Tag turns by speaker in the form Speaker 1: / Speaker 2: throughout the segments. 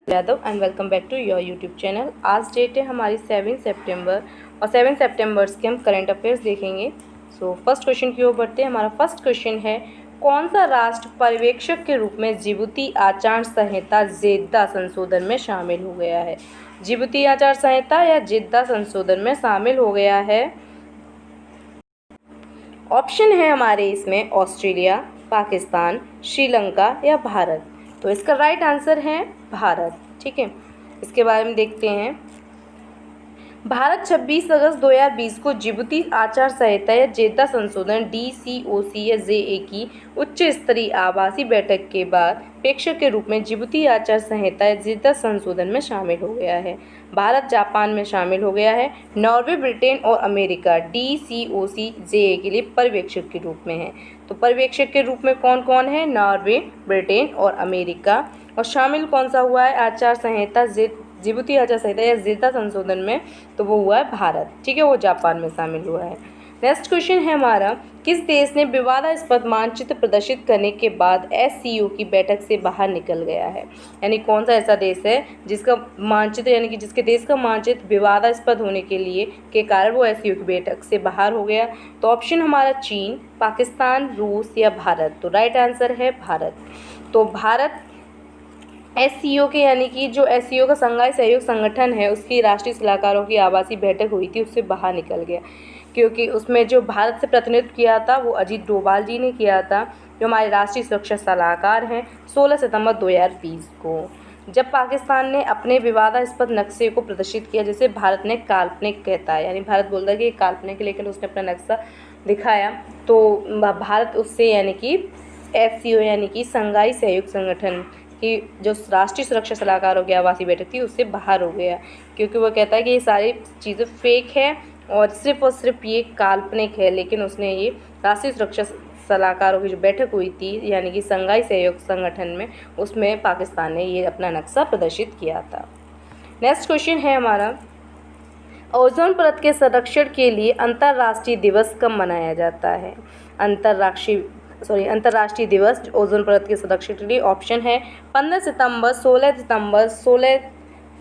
Speaker 1: Yadav and welcome back to your YouTube channel. आज date है हमारी 7 सितंबर और 7 सितंबर के हम करंट अफेयर्स देखेंगे। फर्स्ट क्वेश्चन की ओर बढ़ते हैं। हमारा फर्स्ट क्वेश्चन है, कौन सा राष्ट्र पर्यवेक्षक के रूप में जिबूती आचार संहिता जेद्दा संशोधन में शामिल हो गया है? जिबूती आचार संहिता या जेद्दा संशोधन में शामिल हो गया है। ऑप्शन है हमारे इसमें ऑस्ट्रेलिया, पाकिस्तान, श्रीलंका या भारत। तो इसका राइट आंसर है भारत। ठीक है, इसके बारे में देखते हैं। भारत 26 अगस्त 2020 को जिबूती आचार संहिता या जेद्दा संशोधन DCOC या JA की उच्च स्तरीय आभासी बैठक के बाद प्रेक्षक के रूप में जिबूती आचार संहिता या जेद्दा संशोधन में शामिल हो गया है। भारत जापान में शामिल हो गया है। नॉर्वे, ब्रिटेन और अमेरिका DCOC JA के लिए पर्यवेक्षक के रूप में है। तो पर्यवेक्षक के रूप में कौन कौन है? नॉर्वे, ब्रिटेन और अमेरिका। और शामिल कौन सा हुआ है आचार संहिता जिबूती आचार संहिता या जेद्दा संशोधन में? तो वो हुआ है भारत। ठीक है, वो जापान में शामिल हुआ है। नेक्स्ट क्वेश्चन है हमारा, किस देश ने विवादास्पद मानचित्र प्रदर्शित करने के बाद SCO की बैठक से बाहर निकल गया है? यानी कौन सा ऐसा देश है जिसका मानचित्र यानी कि जिसके देश का मानचित्र विवादास्पद होने के कारण वो SCO की बैठक से बाहर हो गया? तो ऑप्शन हमारा चीन, पाकिस्तान, रूस या भारत। तो राइट आंसर है भारत। तो भारत SCO के यानी कि जो SCO का संघाई सहयोग संगठन है उसकी राष्ट्रीय सलाहकारों की आभासी बैठक हुई थी, उससे बाहर निकल गया, क्योंकि उसमें जो भारत से प्रतिनिधित्व किया था वो अजीत डोभाल जी ने किया था, जो हमारे राष्ट्रीय सुरक्षा सलाहकार हैं, 16 सितंबर 2020 को। जब पाकिस्तान ने अपने विवादास्पद नक्शे को प्रदर्शित किया, जिसे भारत ने काल्पनिक कहता है, यानी भारत बोलता है कि काल्पनिक, लेकिन उसने अपना नक्शा दिखाया, तो भारत उससे यानी कि SCO यानी कि संघाई सहयोग संगठन कि जो राष्ट्रीय सुरक्षा सलाहकारों की आभासी बैठक थी उससे बाहर हो गया, क्योंकि वो कहता है कि ये सारी चीज़ें फेक है और सिर्फ ये काल्पनिक है। लेकिन उसने ये राष्ट्रीय सुरक्षा सलाहकारों की जो बैठक हुई थी यानी कि संघाई सहयोग संगठन में, उसमें पाकिस्तान ने ये अपना नक्शा प्रदर्शित किया था। नेक्स्ट क्वेश्चन है हमारा, ओजोन परत के संरक्षण के लिए अंतर्राष्ट्रीय दिवस कब मनाया जाता है? अंतर्राष्ट्रीय दिवस ओजोन परत के संरक्षण के लिए ऑप्शन है 15 सितंबर, 16 सितंबर,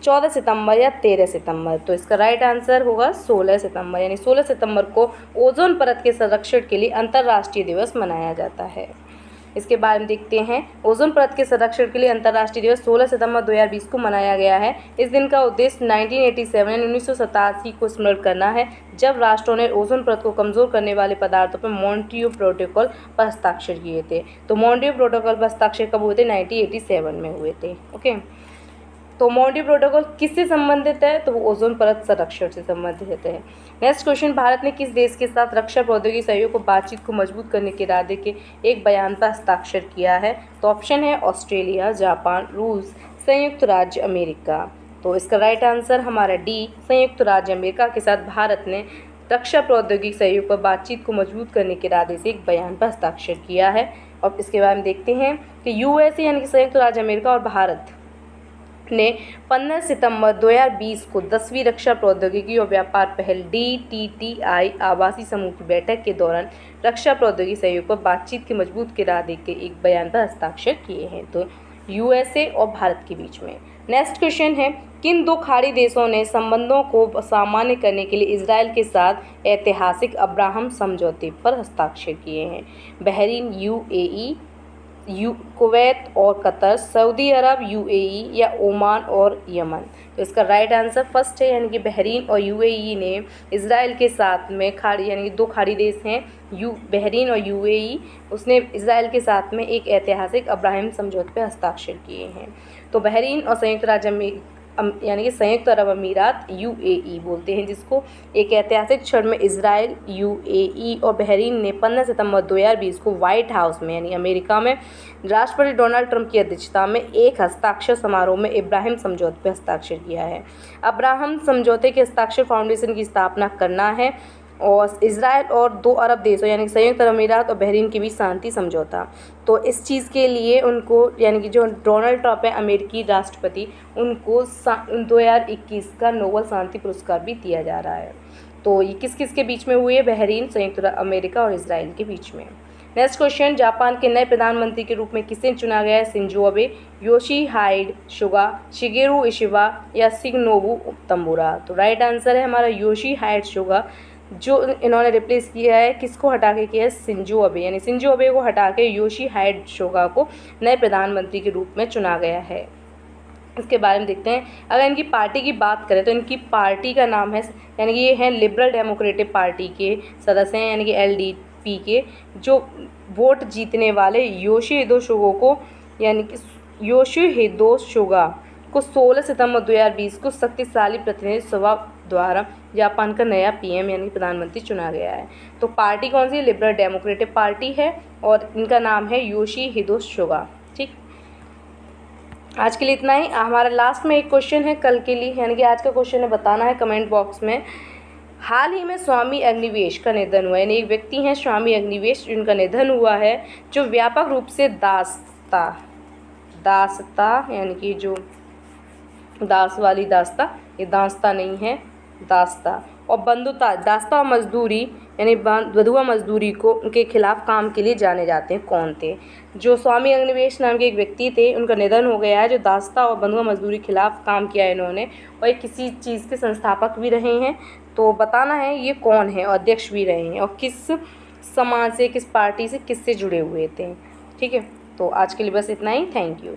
Speaker 1: 14 सितंबर या 13 सितंबर। तो इसका राइट आंसर होगा 16 सितंबर, यानी 16 सितंबर को ओजोन परत के संरक्षण के लिए अंतर्राष्ट्रीय दिवस मनाया जाता है। इसके बारे में देखते हैं। ओजोन परत के संरक्षण के लिए अंतर्राष्ट्रीय दिवस 16 सितंबर 2020 को मनाया गया है। इस दिन का उद्देश्य 1987 को स्मरण करना है, जब राष्ट्रों ने ओजोन परत को कमजोर करने वाले पदार्थों पर मॉन्ट्रियो प्रोटोकॉल पर हस्ताक्षर किए थे। तो मॉन्ट्रियो प्रोटोकॉल पर हस्ताक्षर कब हुए थे? 1987 में हुए थे। ओके, तो मॉन्ट्रियो प्रोटोकॉल किससे संबंधित है? तो वो ओजोन परत संरक्षण से संबंधित है। नेक्स्ट क्वेश्चन, भारत ने किस देश के साथ रक्षा प्रौद्योगिकी सहयोग को बातचीत को मजबूत करने के इरादे के एक बयान पर हस्ताक्षर किया है? तो ऑप्शन है ऑस्ट्रेलिया, जापान, रूस, संयुक्त राज्य अमेरिका। तो इसका राइट आंसर हमारा डी, संयुक्त राज्य अमेरिका के साथ भारत ने रक्षा प्रौद्योगिकी सहयोग पर बातचीत को मजबूत करने के इरादे से एक बयान पर हस्ताक्षर किया है। और इसके बारे में देखते हैं कि USA यानी कि संयुक्त राज्य अमेरिका और भारत ने 15 सितंबर 2020 को 10वीं रक्षा प्रौद्योगिकी और व्यापार पहल DTTI आभासी समूह की बैठक के दौरान रक्षा प्रौद्योगिकी सहयोग पर बातचीत के मजबूत के इरादे के एक बयान पर हस्ताक्षर किए हैं, तो USA और भारत के बीच में। नेक्स्ट क्वेश्चन है, किन दो खाड़ी देशों ने संबंधों को सामान्य करने के लिए इजराइल के साथ ऐतिहासिक अब्राहम समझौते पर हस्ताक्षर किए हैं? बहरीन, UAE, कुवैत और कतर, सऊदी अरब, UAE या ओमान और यमन। तो इसका राइट आंसर फर्स्ट है, यानी कि बहरीन और UAE ने इजराइल के साथ में खाड़ी यानी कि दो खाड़ी देश हैं बहरीन और UAE, उसने इजराइल के साथ में एक ऐतिहासिक अब्राहम समझौते पर हस्ताक्षर किए हैं। तो बहरीन और संयुक्त राज्य यानी कि संयुक्त अरब अमीरात UAE बोलते हैं जिसको, एक ऐतिहासिक क्षण में इजराइल, UAE और बहरीन ने 15 सितंबर 2020 को व्हाइट हाउस में यानी अमेरिका में राष्ट्रपति डोनाल्ड ट्रंप की अध्यक्षता में एक हस्ताक्षर समारोह में इब्राहिम समझौते पर हस्ताक्षर किया है। अब्राहम समझौते के हस्ताक्षर फाउंडेशन की स्थापना करना है और इजराइल और दो अरब देशों यानी संयुक्त अरब अमीरात और बहरीन के बीच शांति समझौता। तो इस चीज़ के लिए उनको यानी कि जो डोनाल्ड ट्रंप है अमेरिकी राष्ट्रपति, उनको 2021 का नोबेल शांति पुरस्कार भी दिया जा रहा है। तो ये किस किस के बीच में हुई है? बहरीन, संयुक्त अरब अमेरिका और इजराइल के बीच में। नेक्स्ट क्वेश्चन, जापान के नए प्रधानमंत्री के रूप में किसे चुना गया है? शिंजो अबे, योशीहाइड सुगा, शिगेरू इशिबा या शिगनोबु तंबुरा। तो राइट आंसर है हमारा योशीहाइड सुगा, जो इन्होंने रिप्लेस किया है, किसको हटा के किया है? शिंजो अबे, यानी शिंजो अबे को हटा के योशीहाइड सुगा को नए प्रधानमंत्री के रूप में चुना गया है। इसके बारे में देखते हैं। अगर इनकी पार्टी की बात करें तो इनकी पार्टी का नाम है, यानी कि ये हैं लिबरल डेमोक्रेटिक पार्टी के सदस्य हैं, यानी कि LDP के, जो वोट जीतने वाले योशिहिदो सुगा को, यानी कि योशिहिदो सुगा को 16 सितंबर 2020 को शक्तिशाली प्रतिनिधि सभा द्वारा जापान का नया PM यानी प्रधानमंत्री चुना गया है। तो पार्टी कौन सी? लिबरल डेमोक्रेटिक पार्टी है और इनका नाम है योशिहिदो सुगा। ठीक, आज के लिए इतना ही। हमारा लास्ट में एक क्वेश्चन है कल के लिए, यानी कि आज का क्वेश्चन है, बताना है कमेंट बॉक्स में। हाल ही में स्वामी अग्निवेश का निधन हुआ, यानी एक व्यक्ति हैं स्वामी अग्निवेश, जिनका निधन हुआ है, जो व्यापक रूप से दासता यानी कि जो दास वाली दास्ता, ये दास्ता नहीं है, दास्ता और बंधुता, दास्ता और मजदूरी यानी बंधुआ मजदूरी को उनके खिलाफ काम के लिए जाने जाते हैं। कौन थे? जो स्वामी अग्निवेश नाम के एक व्यक्ति थे, उनका निधन हो गया है, जो दास्ता और बंधुआ मजदूरी के खिलाफ काम किया है इन्होंने, और एक किसी चीज़ के संस्थापक भी रहे हैं। तो बताना है ये कौन है, और अध्यक्ष भी रहे हैं, और किस समाज से, किस पार्टी से, किससे जुड़े हुए थे। ठीक है, तो आज के लिए बस इतना ही। Thank you.